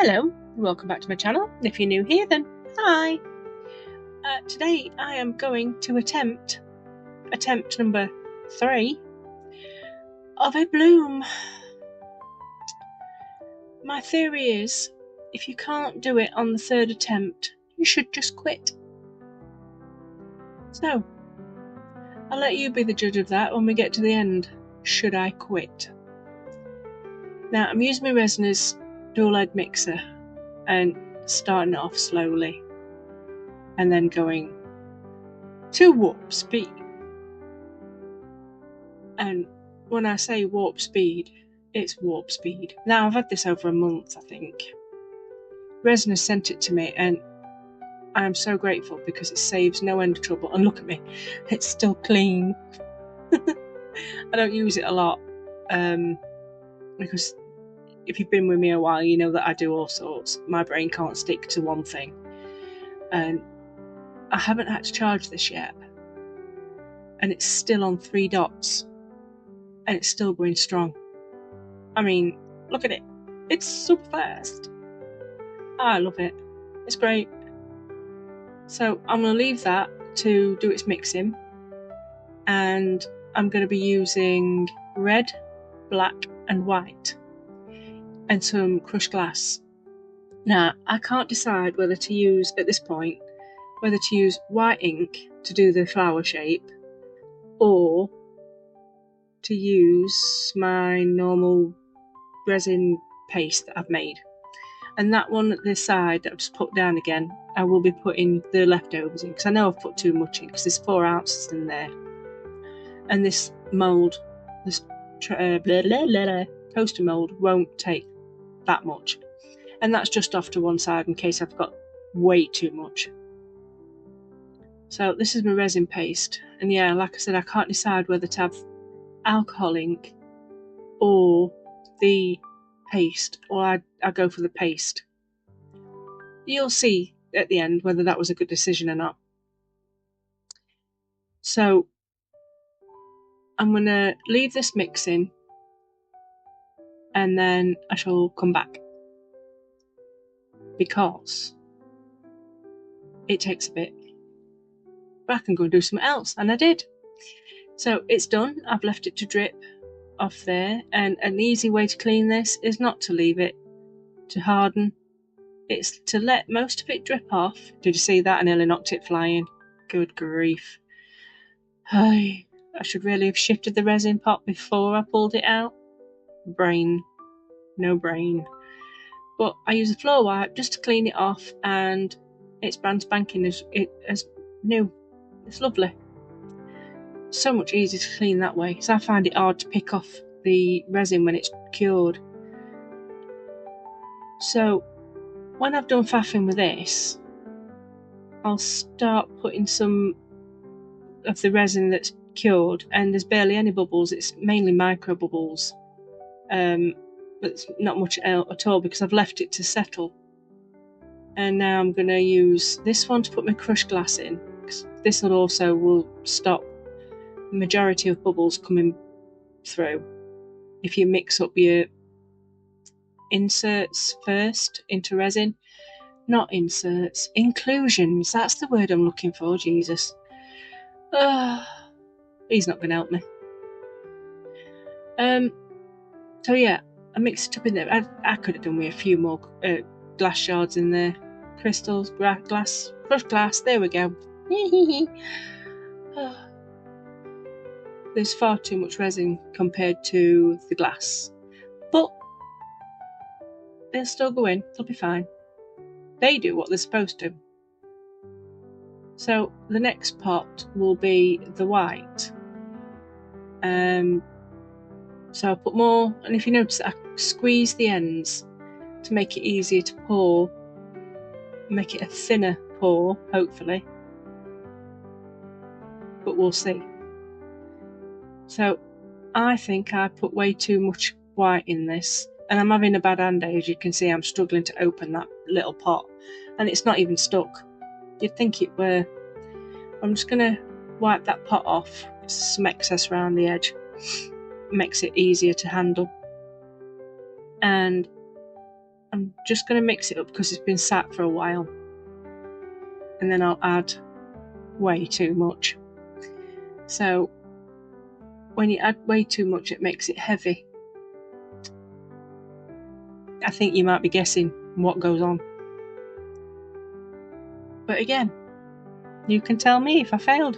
Hello, welcome back to my channel. If you're new here, then hi. Today I am going to attempt number 3 of a bloom. My theory is, if you can't do it on the 3rd attempt, you should just quit. So, I'll let you be the judge of that when we get to the end. Should I quit? Now, I'm using my resin's dual head mixer and starting off slowly and then going to warp speed. And when I say warp speed, it's warp speed. Now, I've had this over a month, I think. Resin has sent it to me and I am so grateful because it saves no end of trouble. And look at me, it's still clean. I don't use it a lot because if you've been with me a while, you know that I do all sorts. My brain can't stick to one thing. And I haven't had to charge this yet. And it's still on 3 dots. And it's still going strong. I mean, look at it. It's super fast. I love it. It's great. So I'm going to leave that to do its mixing. And I'm going to be using red, black and white. And some crushed glass. Now, I can't decide whether to use, at this point, whether to use white ink to do the flower shape or to use my normal resin paste that I've made. And that one at this side that I've just put down again, I will be putting the leftovers in because I know I've put too much in because there's 4 ounces in there. And this mould, this coaster mould won't take that much. And that's just off to one side in case I've got way too much. So this is my resin paste. And yeah, like I said, I can't decide whether to have alcohol ink or the paste, or I go for the paste. You'll see at the end whether that was a good decision or not. So I'm going to leave this mixing and then I shall come back because it takes a bit. But I can go and do something else, and I did. So it's done. I've left it to drip off there, and an easy way to clean this is not to leave it to harden. It's to let most of it drip off. Did you see that? I nearly knocked it flying. Good grief. I should really have shifted the resin pot before I pulled it out. Brain. No brain. But I use a floor wipe just to clean it off, and it's brand spanking as new. It's lovely. So much easier to clean that way. So I find it hard to pick off the resin when it's cured. So when I've done faffing with this, I'll start putting some of the resin that's cured, and there's barely any bubbles. It's mainly micro bubbles. But it's not much at all because I've left it to settle. And now I'm going to use this one to put my crushed glass in. This will also stop the majority of bubbles coming through if you mix up your inserts first into resin. Not inserts, inclusions. That's the word I'm looking for. Jesus. He's not going to help me. So yeah, I mixed it up in there. I could have done with a few more glass shards in there. Crystals, glass, crushed glass. There we go. There's far too much resin compared to the glass. But they'll still go in. They'll be fine. They do what they're supposed to. So the next pot will be the white. So I'll put more, and if you notice, I squeeze the ends to make it easier to pour, make it a thinner pour, hopefully. But we'll see. So I think I put way too much white in this, and I'm having a bad hand day. As you can see, I'm struggling to open that little pot, and it's not even stuck. You'd think it were. I'm just going to wipe that pot off. There's some excess around the edge. Makes it easier to handle. And I'm just going to mix it up because it's been sat for a while. And then I'll add way too much. So when you add way too much, it makes it heavy. I think you might be guessing what goes on. But again, you can tell me if I failed.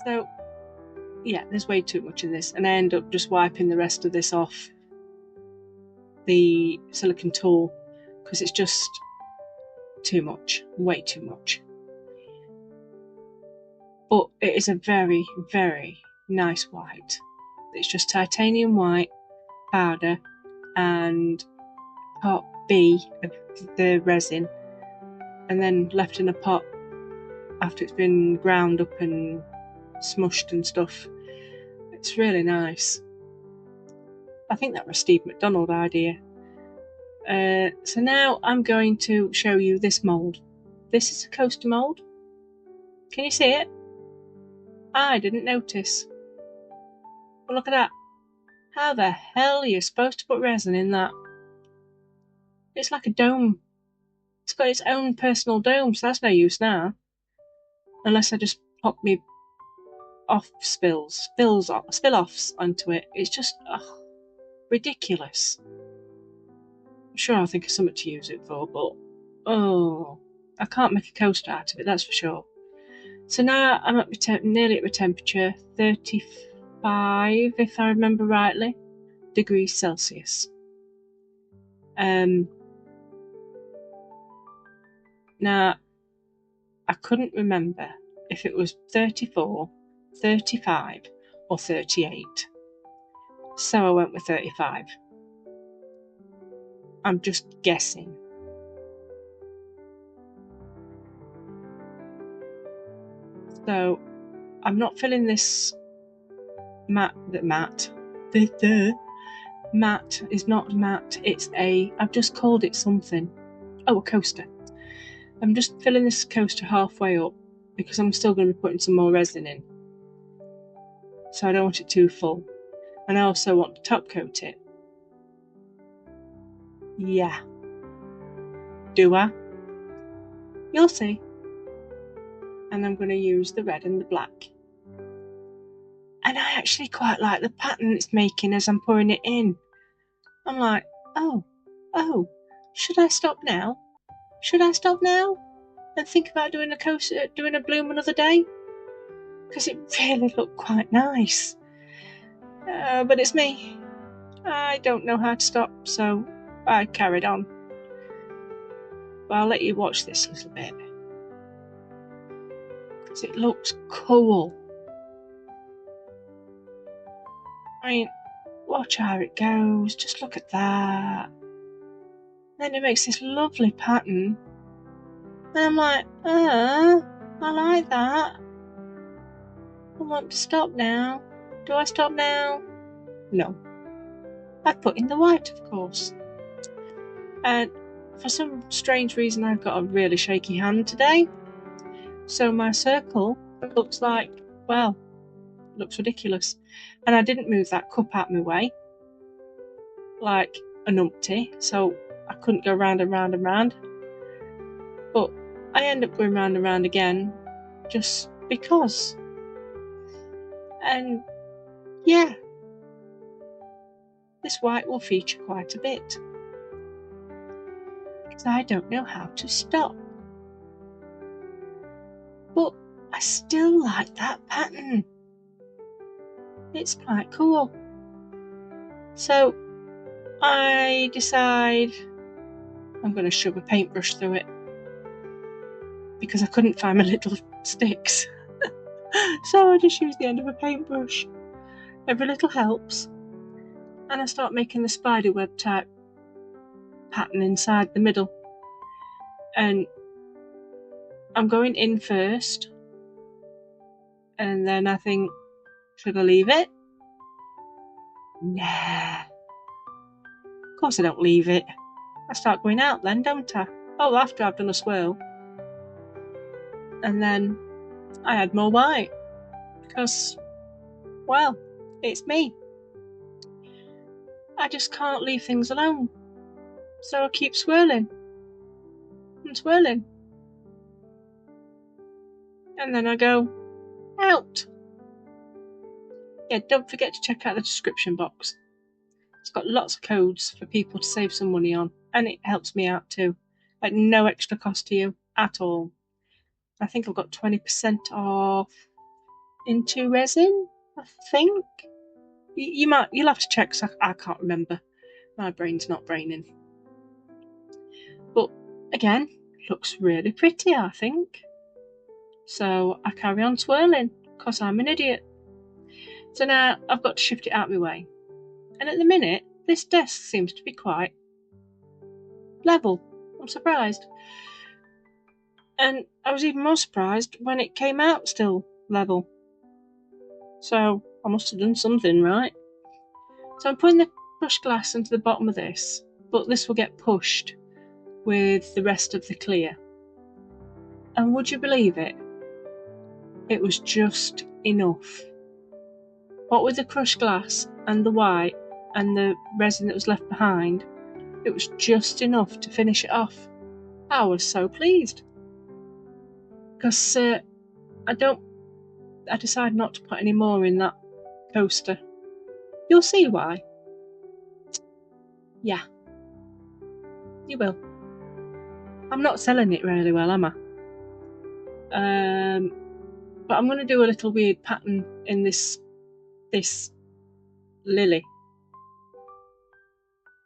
So, yeah, there's way too much in this, and I end up just wiping the rest of this off the silicone tool because it's just too much, way too much. But it is a very, very nice white. It's just titanium white powder and part B of the resin, and then left in a pot after it's been ground up and smushed and stuff. It's really nice. I think that was a Steve McDonald idea. So now I'm going to show you this mould. This is a coaster mould. Can you see it? I didn't notice. But look at that. How the hell are you supposed to put resin in that? It's like a dome. It's got its own personal dome, so that's no use now. Unless I just pop me spill-offs onto it. It's just ridiculous. I'm sure I'll think of something to use it for, but I can't make a coaster out of it, that's for sure. So now I'm at nearly at my temperature, 35, if I remember rightly, degrees Celsius. Now, I couldn't remember if it was 34, 35 or 38. So I went with 35. I'm just guessing. So I'm not filling this mat. The mat is not matte. It's I've just called it something. Oh, a coaster. I'm just filling this coaster halfway up because I'm still going to be putting some more resin in. So I don't want it too full. And I also want to top coat it. Yeah. Do I? You'll see. And I'm going to use the red and the black. And I actually quite like the pattern it's making as I'm pouring it in. I'm like, oh, should I stop now? Should I stop now and think about doing a bloom another day? Because it really looked quite nice. But it's me. I don't know how to stop, so I carried on. But I'll let you watch this little bit. Because it looks cool. I mean, watch how it goes. Just look at that. Then it makes this lovely pattern. And I'm like, I like that. I want to stop now. Do I stop now? No. I'd put in the white, of course. And for some strange reason, I've got a really shaky hand today. So my circle looks like, well, looks ridiculous. And I didn't move that cup out of my way like a numpty, so I couldn't go round and round and round. But I end up going round and round again just because. And yeah, this white will feature quite a bit because I don't know how to stop. But I still like that pattern. It's quite cool. So I decide I'm going to shove a paintbrush through it because I couldn't find my little sticks. So I just use the end of a paintbrush. Every little helps. And I start making the spiderweb type pattern inside the middle. And I'm going in first. And then I think, should I leave it? Nah. Of course I don't leave it. I start going out then, don't I? Oh, after I've done a swirl. And then I add more white. Because, well, it's me. I just can't leave things alone. So I keep swirling and swirling. And then I go, out. Yeah, don't forget to check out the description box. It's got lots of codes for people to save some money on, and it helps me out too. At no extra cost to you at all. I think I've got 20% off INTO RESIN, I think. You'll have to check, because I can't remember. My brain's not braining. But again, looks really pretty, I think. So I carry on swirling, because I'm an idiot. So now I've got to shift it out of my way. And at the minute, this desk seems to be quite level. I'm surprised. And I was even more surprised when it came out still level. So I must have done something right. So I'm putting the crushed glass into the bottom of this, but this will get pushed with the rest of the clear. And would you believe it? It was just enough. What with the crushed glass and the white and the resin that was left behind, it was just enough to finish it off. I was so pleased. Because I decided not to put any more in that coaster. You'll see why. Yeah. You will. I'm not selling it really well, am I? But I'm going to do a little weird pattern in this lily.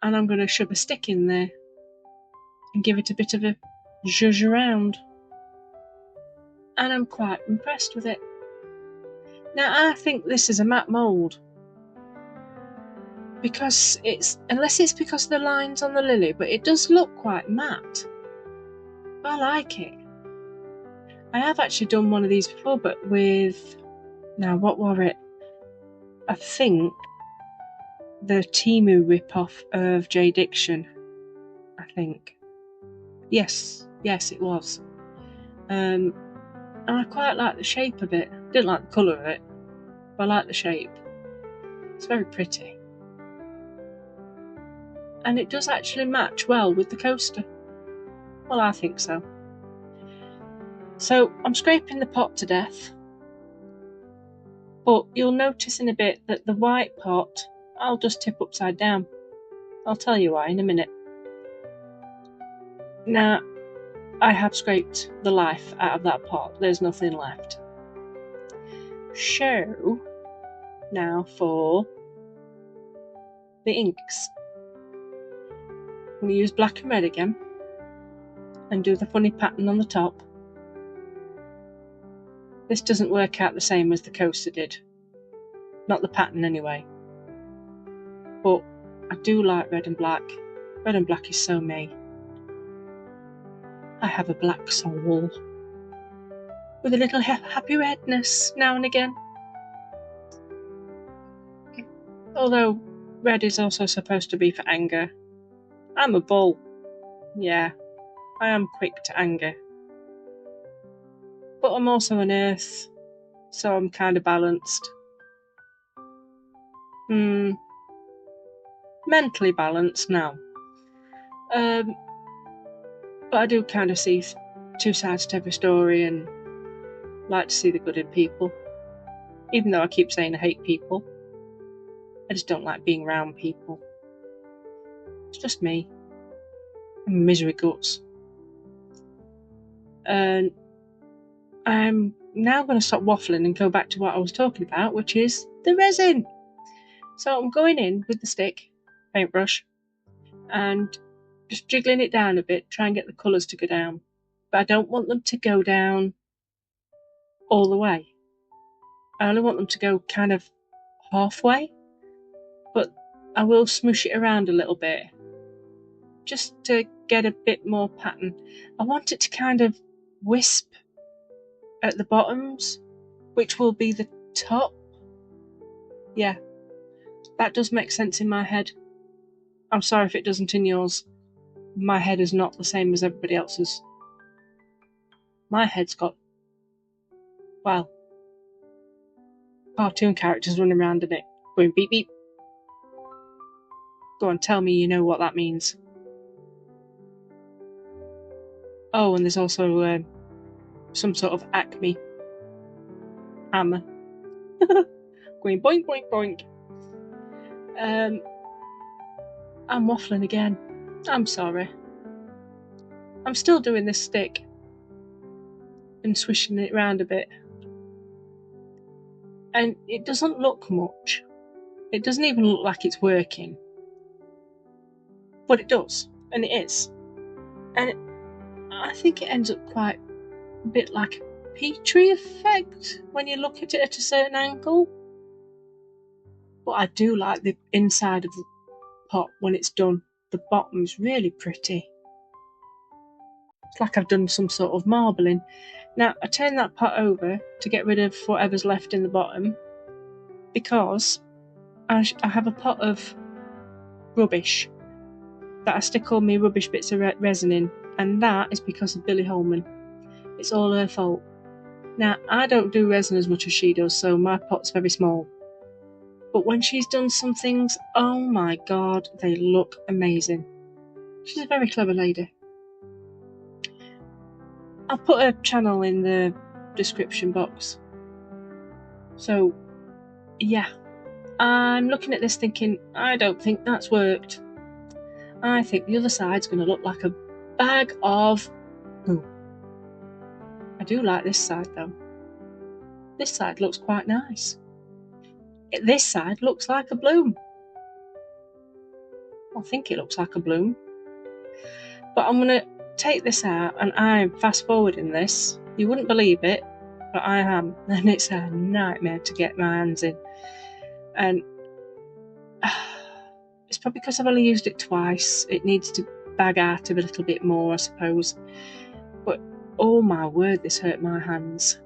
And I'm going to shove a stick in there and give it a bit of a zhuzh around. And I'm quite impressed with it. Now, I think this is a matte mould. Because unless it's because of the lines on the lily, but it does look quite matte. I like it. I have actually done one of these before, but with, now what were it? I think the Temu rip-off of J Diction. I think. Yes, it was. And I quite like the shape of it. Didn't like the colour of it, but I like the shape. It's very pretty. And it does actually match well with the coaster. Well, I think so. So I'm scraping the pot to death. But you'll notice in a bit that the white pot, I'll just tip upside down. I'll tell you why in a minute. Now, I have scraped the life out of that pot. There's nothing left. So, now for the inks. I'm going to use black and red again and do the funny pattern on the top. This doesn't work out the same as the coaster did. Not the pattern anyway. But I do like red and black. Red and black is so me. I have a black soul. With a little happy redness now and again. Although red is also supposed to be for anger. I'm a bull. Yeah, I am quick to anger. But I'm also an earth, so I'm kind of balanced. Mentally balanced now. But I do kind of see two sides to every story and like to see the good in people. Even though I keep saying I hate people. I just don't like being around people. It's just me. I'm misery guts. And I'm now going to stop waffling and go back to what I was talking about, which is the resin. So I'm going in with the stick, paintbrush, and just jiggling it down a bit, try and get the colours to go down. But I don't want them to go down all the way. I only want them to go kind of halfway. But I will smoosh it around a little bit, just to get a bit more pattern. I want it to kind of wisp at the bottoms, which will be the top. Yeah, that does make sense in my head. I'm sorry if it doesn't in yours. My head is not the same as everybody else's. My head's got, well, cartoon characters running around in it, going beep beep. Go on, tell me you know what that means. Oh, and there's also some sort of Acme hammer. Going boink, boink, boink. I'm waffling again. I'm sorry. I'm still doing this stick and swishing it around a bit. And it doesn't look much. It doesn't even look like it's working. But it does. And it is. And I think it ends up quite a bit like a Petri effect when you look at it at a certain angle. But I do like the inside of the pot when it's done. The bottom's really pretty. It's like I've done some sort of marbling. Now, I turn that pot over to get rid of whatever's left in the bottom because I have a pot of rubbish that I stick all my rubbish bits of resin in, and that is because of Billy Holman. It's all her fault. Now, I don't do resin as much as she does, so my pot's very small. But when she's done some things, oh my god, they look amazing. She's a very clever lady. I'll put her channel in the description box. So, yeah. I'm looking at this thinking, I don't think that's worked. I think the other side's going to look like a bag of poo. I do like this side though. This side looks quite nice. This side looks like a bloom. I think it looks like a bloom. But I'm going to take this out, and I'm fast forwarding this. You wouldn't believe it, but I am. And it's a nightmare to get my hands in. And it's probably because I've only used it twice. It needs to bag out a little bit more, I suppose. But oh my word, this hurt my hands.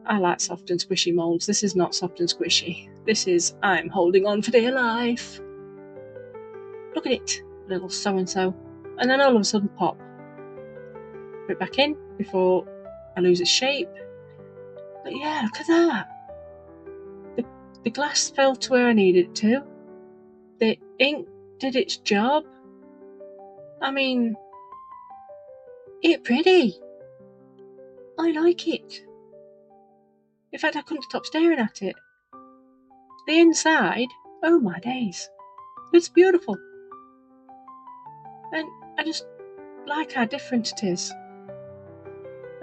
I like soft and squishy moulds. This is not soft and squishy. This is, I'm holding on for dear life. Look at it, little so-and-so. And then all of a sudden pop. Put it back in before I lose its shape. But yeah, look at that. The glass fell to where I needed it to. The ink did its job. I mean, it's pretty. I like it. In fact, I couldn't stop staring at it. The inside, oh my days, it's beautiful. And I just like how different it is.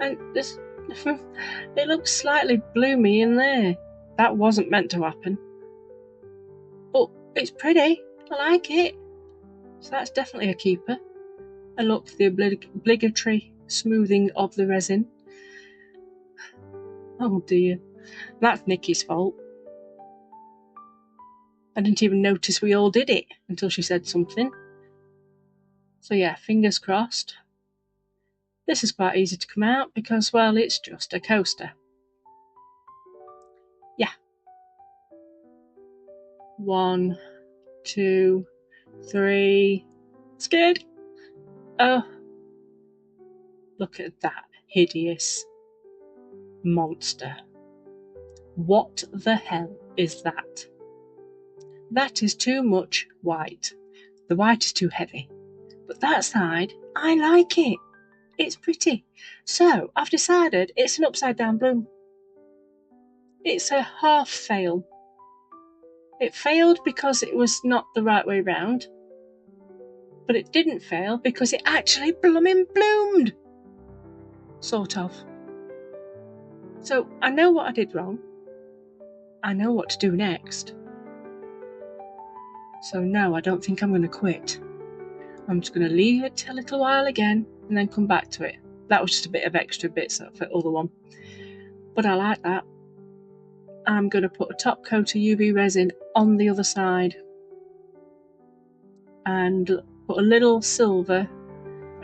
And this, it looks slightly bloomy in there. That wasn't meant to happen. But it's pretty. I like it. So that's definitely a keeper. And look, the obligatory smoothing of the resin. Oh dear. That's Nikki's fault. I didn't even notice we all did it until she said something. So yeah, fingers crossed. This is quite easy to come out because, well, it's just a coaster. Yeah. 1, 2, 3. Scared? Oh. Look at that hideous monster. What the hell is that? That is too much white. The white is too heavy. But that side, I like it. It's pretty. So, I've decided it's an upside down bloom. It's a half fail. It failed because it was not the right way round. But it didn't fail because it actually bloomed. Sort of. So, I know what I did wrong. I know what to do next. So no, I don't think I'm going to quit. I'm just going to leave it a little while again and then come back to it. That was just a bit of extra bits for the other one. But I like that. I'm going to put a top coat of UV resin on the other side and put a little silver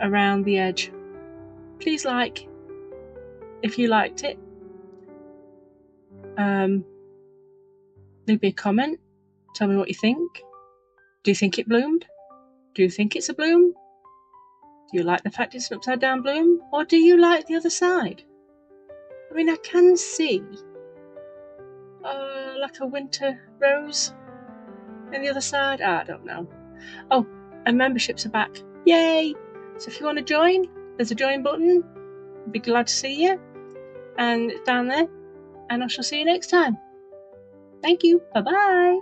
around the edge. Please like if you liked it. Leave me a comment. Tell me what you think. Do you think it bloomed? Do you think it's a bloom? Do you like the fact it's an upside down bloom? Or do you like the other side? I mean, I can see like a winter rose And the other side, I don't know. Oh, and memberships are back. Yay! So if you want to join, there's a join button. I'd be glad to see you. And it's down there. And I shall see you next time. Thank you. Bye-bye.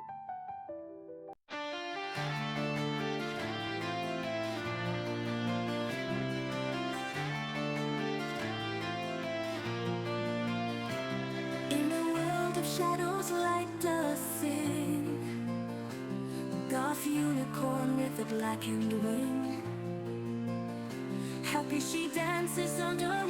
In a world of shadows, light does sing. Goth unicorn with a blackened wing. Happy she dances under